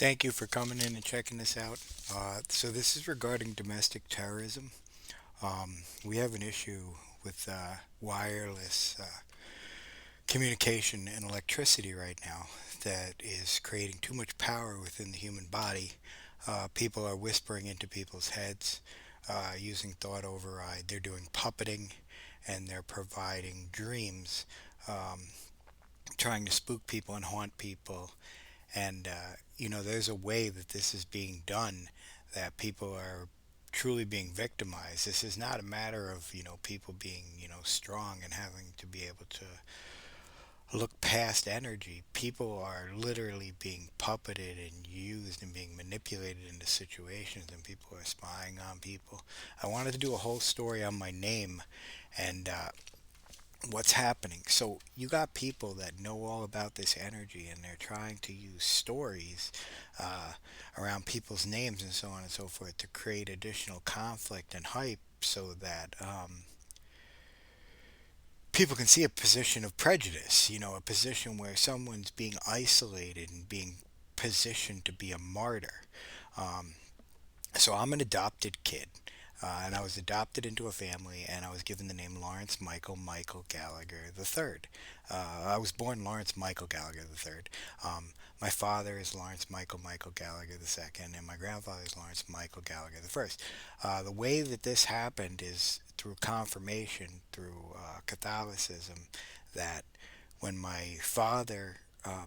Thank you for coming in and checking this out. So this is regarding domestic terrorism. We have an issue with wireless communication and electricity right now that is creating too much power within the human body. People are whispering into people's heads, using thought override. They're doing puppeting, and they're providing dreams, trying to spook people and haunt people. And, there's a way that this is being done that people are truly being victimized. This is not a matter of, people being, strong and having to be able to look past energy. People are literally being puppeted and used and being manipulated into situations, and people are spying on people. I wanted to do a whole story on my name and what's happening. So you got people that know all about this energy, and they're trying to use stories uh, around people's names and so on and so forth to create additional conflict and hype, so that people can see a position of prejudice. A position where someone's being isolated and being positioned to be a martyr. Um, so I'm an adopted kid. And I was adopted into a family, and I was given the name Lawrence Michael Gallagher the third. I was born Lawrence Michael Gallagher the third. My father is Lawrence Michael Gallagher the second, and my grandfather is Lawrence Michael Gallagher the first. The way that this happened is through confirmation, through Catholicism, that when my father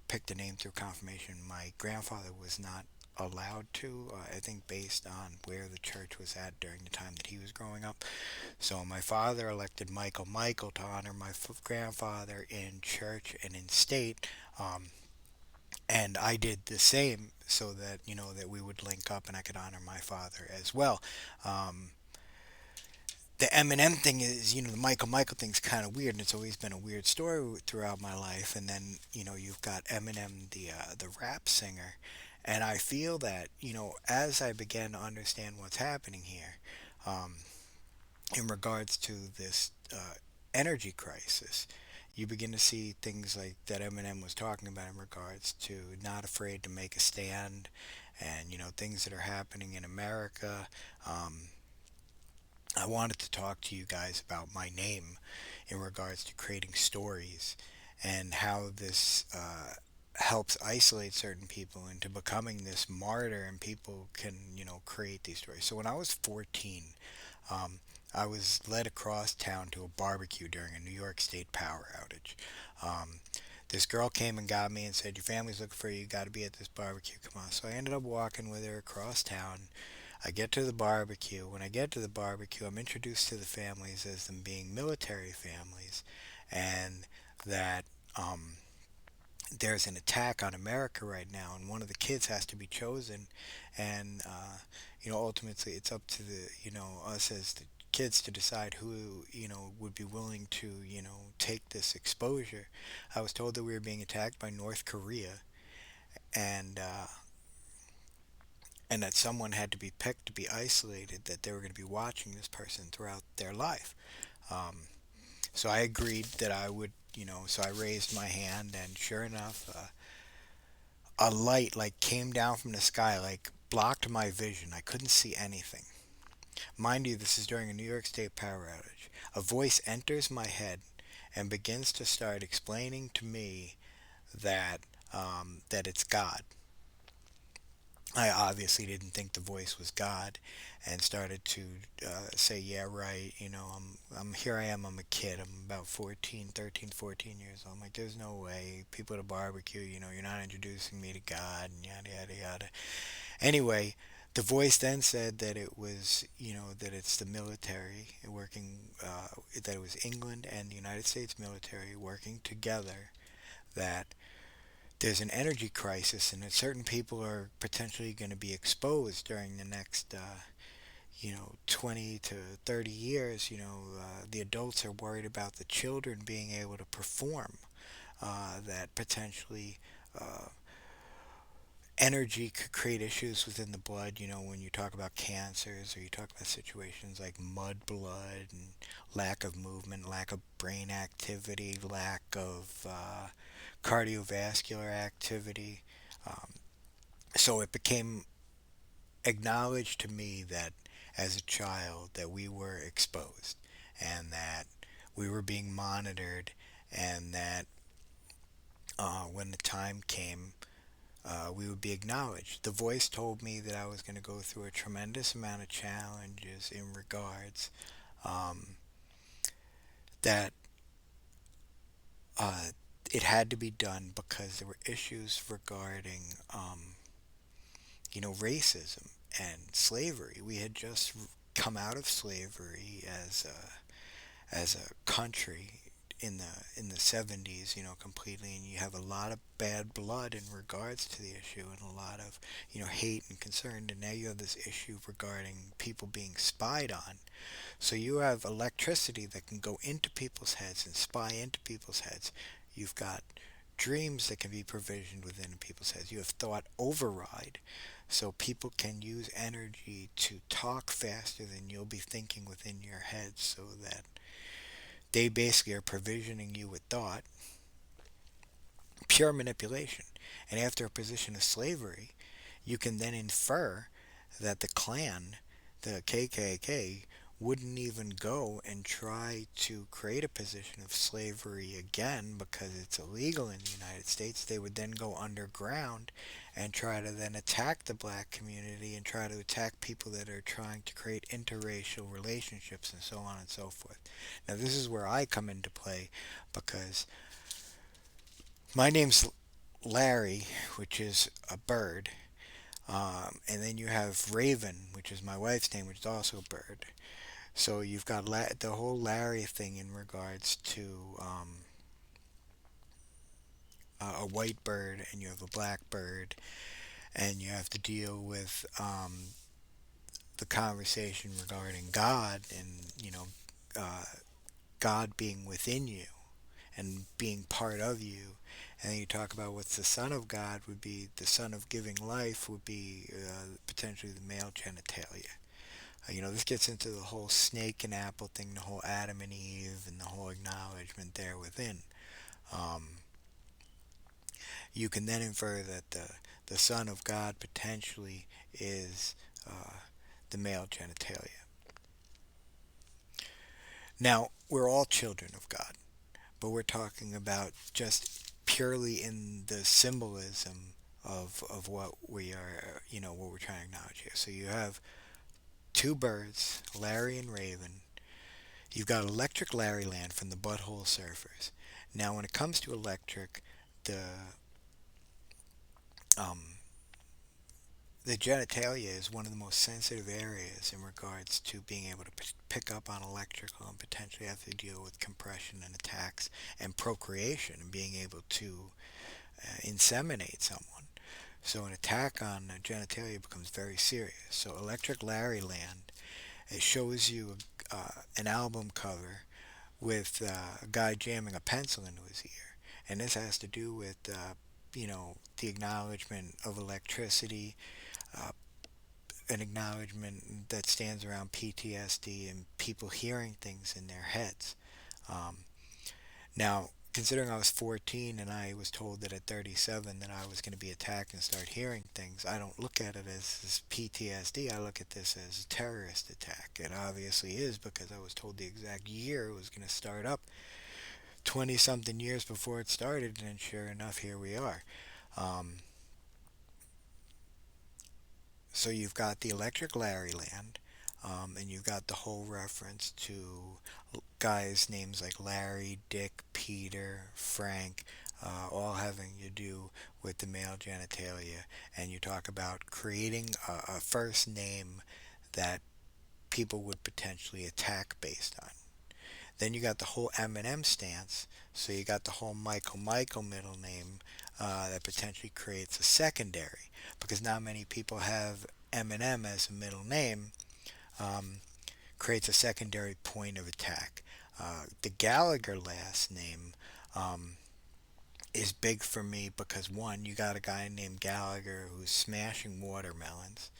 picked a name through confirmation, my grandfather was not allowed to, I think based on where the church was at during the time that he was growing up. So my father elected Michael to honor my grandfather in church and in state. And I did the same, so that that we would link up and I could honor my father as well. Um, the Eminem thing is, the Michael thing's kind of weird, and it's always been a weird story throughout my life. And then, you've got Eminem, the rap singer, and I feel that, as I began to understand what's happening here, um, in regards to this energy crisis, you begin to see things like that Eminem was talking about in regards to not afraid to make a stand, and things that are happening in America. Um, I wanted to talk to you guys about my name in regards to creating stories, and how this helps isolate certain people into becoming this martyr, and people can, create these stories. So when I was 14, um, I was led across town to a barbecue during a New York State power outage. Um, this girl came and got me and said, "Your family's looking for you. You got to be at this barbecue. Come on." So I ended up walking with her across town. I get to the barbecue. When I get to the barbecue, I'm introduced to the families as them being military families, and that there's an attack on America right now, and one of the kids has to be chosen, and ultimately it's up to the us as the kids to decide who would be willing to take this exposure. I was told that we were being attacked by North Korea, and that someone had to be picked to be isolated, that they were going to be watching this person throughout their life. Um, so I agreed that I would, so I raised my hand, and sure enough, a light like came down from the sky, like blocked my vision. I couldn't see anything. Mind you, this is during a New York State power outage. A voice enters my head and begins to start explaining to me that that it's God. I obviously didn't think the voice was God, and started to say, "Yeah, right. I'm here. I am. I'm a kid. I'm about 14, 13, 14 years old. I'm like, there's no way. People at a barbecue. You're not introducing me to God, and yada yada yada." Anyway, the voice then said that it was, that it's the military working, that it was England and the United States military working together, that there's an energy crisis, and that certain people are potentially going to be exposed during the next 20 to 30 years. The adults are worried about the children being able to perform, that potentially energy could create issues within the blood. When you talk about cancers, or you talk about situations like mud blood and lack of movement, lack of brain activity, lack of cardiovascular activity. Um, So it became acknowledged to me that as a child that we were exposed and that we were being monitored, and that when the time came, we would be acknowledged. The voice told me that I was going to go through a tremendous amount of challenges in regards um, that uh, it had to be done because there were issues regarding, racism and slavery. We had just come out of slavery as a country in the 70s, completely, and you have a lot of bad blood in regards to the issue, and a lot of hate and concern, and now you have this issue regarding people being spied on. So you have electricity that can go into people's heads and spy into people's heads. You've got dreams that can be provisioned within people's heads. You have thought override, so people can use energy to talk faster than you'll be thinking within your head, so that they basically are provisioning you with thought, pure manipulation. And after a position of slavery, you can then infer that the Klan, the KKK, wouldn't even go and try to create a position of slavery again because it's illegal in the United States. They would then go underground and try to then attack the black community and try to attack people that are trying to create interracial relationships and so on and so forth. Now, this is where I come into play because my name's Larry, which is a bird, and then you have Raven, which is my wife's name, which is also a bird. So you've got the whole Larry thing in regards to a white bird, and you have a black bird, and you have to deal with the conversation regarding God, and uh, God being within you and being part of you. And then you talk about what's the Son of God would be, the Son of giving life would be potentially the male genitalia. This gets into the whole snake and apple thing, the whole Adam and Eve, and the whole acknowledgement there within. Um, you can then infer that the Son of God potentially is the male genitalia. Now, we're all children of God, but we're talking about just purely in the symbolism of what we are, what we're trying to acknowledge here. So you have two birds, Larry and Raven. You've got Electric Larry Land from the Butthole Surfers. Now, when it comes to electric, the um, the genitalia is one of the most sensitive areas in regards to being able to pick up on electrical and potentially have to deal with compression and attacks and procreation and being able to inseminate someone. So an attack on genitalia becomes very serious. So Electric Larry Land, it shows you an album cover with a guy jamming a pencil into his ear. And this has to do with, the acknowledgement of electricity, uh, an acknowledgement that stands around PTSD and people hearing things in their heads. Um, Now, considering I was 14 and I was told that at 37 that I was going to be attacked and start hearing things, I don't look at it as PTSD. I look at this as a terrorist attack. It obviously is because I was told the exact year it was going to start up 20 something years before it started, and sure enough, here we are. Um, so you've got the Electric Larry Land, and you've got the whole reference to guys' names like Larry, Dick, Peter, Frank, all having to do with the male genitalia. And you talk about creating a first name that people would potentially attack based on. Then you got the whole Eminem stance. So you got the whole Michael middle name that potentially creates a secondary, because not many people have Eminem as a middle name. Um, Creates a secondary point of attack. The Gallagher last name um, is big for me because, one, you got a guy named Gallagher who's smashing watermelons,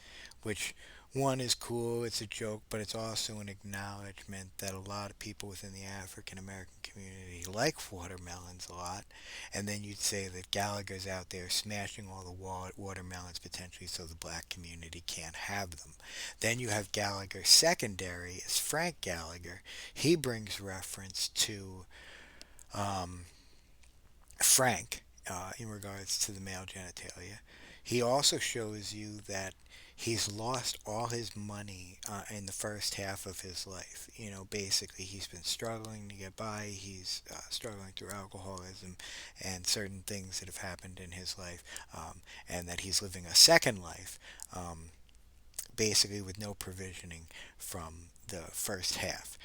which One is cool, it's a joke, but it's also an acknowledgement that a lot of people within the African American community like watermelons a lot. And then you'd say that Gallagher's out there smashing all the watermelons potentially so the black community can't have them. Then you have Gallagher secondary is Frank Gallagher. He brings reference to um, Frank in regards to the male genitalia. He also shows you that he's lost all his money in the first half of his life. You know, basically, he's been struggling to get by. He's struggling through alcoholism and certain things that have happened in his life, and that he's living a second life, basically with no provisioning from the first half.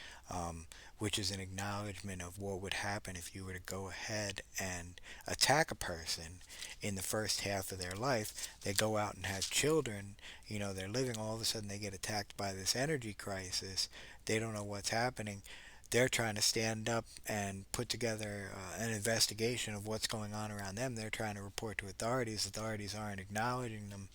Which is an acknowledgement of what would happen if you were to go ahead and attack a person in the first half of their life. They go out and have children, you know, they're living, all of a sudden they get attacked by this energy crisis. They don't know what's happening. They're trying to stand up and put together an investigation of what's going on around them. They're trying to report to authorities. Authorities aren't acknowledging them.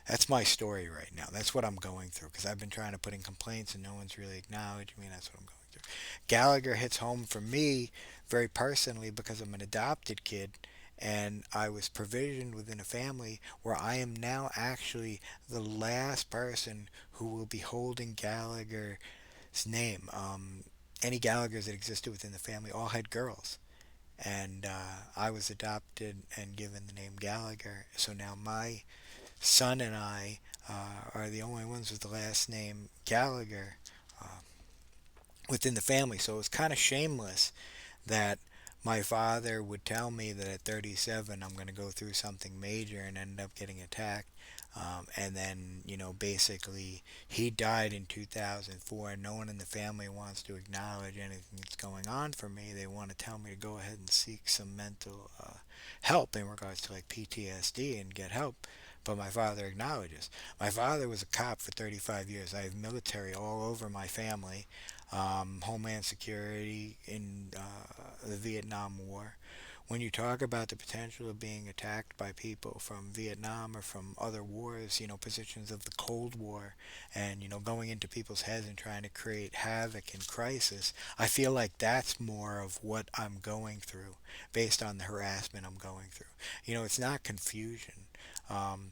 That's my story right now. That's what I'm going through because I've been trying to put in complaints and no one's really acknowledging me. And that's what I'm going through. Gallagher hits home for me very personally because I'm an adopted kid and I was provisioned within a family where I am now actually the last person who will be holding Gallagher's name. Any Gallaghers that existed within the family all had girls. And I was adopted and given the name Gallagher. So now my son and I are the only ones with the last name Gallagher within the family. So it was kind of shameless that my father would tell me that at 37 I'm going to go through something major and end up getting attacked. And then, you know, basically he died in 2004 and no one in the family wants to acknowledge anything that's going on for me. They want to tell me to go ahead and seek some mental help in regards to like PTSD and get help. But my father acknowledges. My father was a cop for 35 years. I have military all over my family, Homeland Security in the Vietnam War. When you talk about the potential of being attacked by people from Vietnam or from other wars, you know, positions of the Cold War, and, you know, going into people's heads and trying to create havoc and crisis, I feel like that's more of what I'm going through based on the harassment I'm going through. You know, it's not confusion. Um,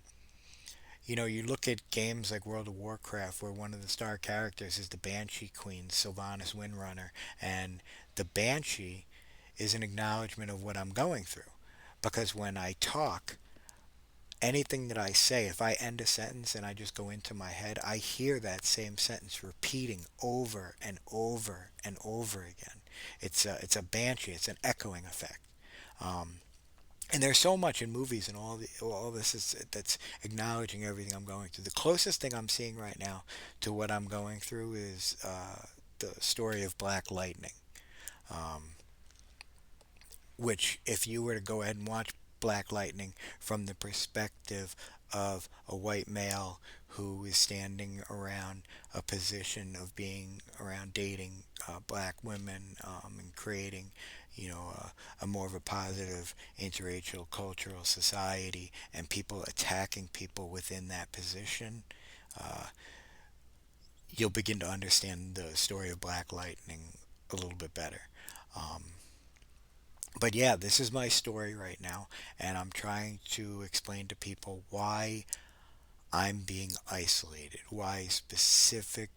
you know, you look at games like World of Warcraft, where one of the star characters is the Banshee Queen, Sylvanas Windrunner, and the Banshee is an acknowledgement of what I'm going through. Because when I talk, anything that I say, if I end a sentence and I just go into my head, I hear that same sentence repeating over and over and over again. It's a banshee. It's an echoing effect. Um, and there's so much in movies and all this is that's acknowledging everything I'm going through. The closest thing I'm seeing right now to what I'm going through is the story of Black Lightning, um, which if you were to go ahead and watch Black Lightning from the perspective of a white male who is standing around a position of being around dating black women and creating, you know, a more of a positive interracial cultural society and people attacking people within that position, uh, you'll begin to understand the story of Black Lightning a little bit better. Um, but yeah, this is my story right now, and I'm trying to explain to people why I'm being isolated, why specific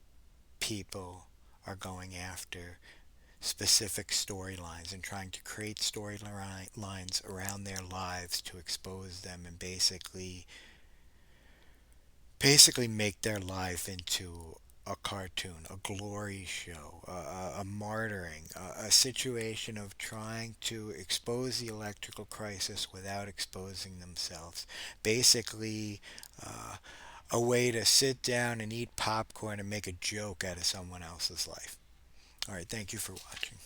people are going after specific storylines and trying to create storylines around their lives to expose them and basically make their life into a cartoon, a glory show, a martyring, a situation of trying to expose the electrical crisis without exposing themselves. Basically, uh, a way to sit down and eat popcorn and make a joke out of someone else's life. All right, thank you for watching.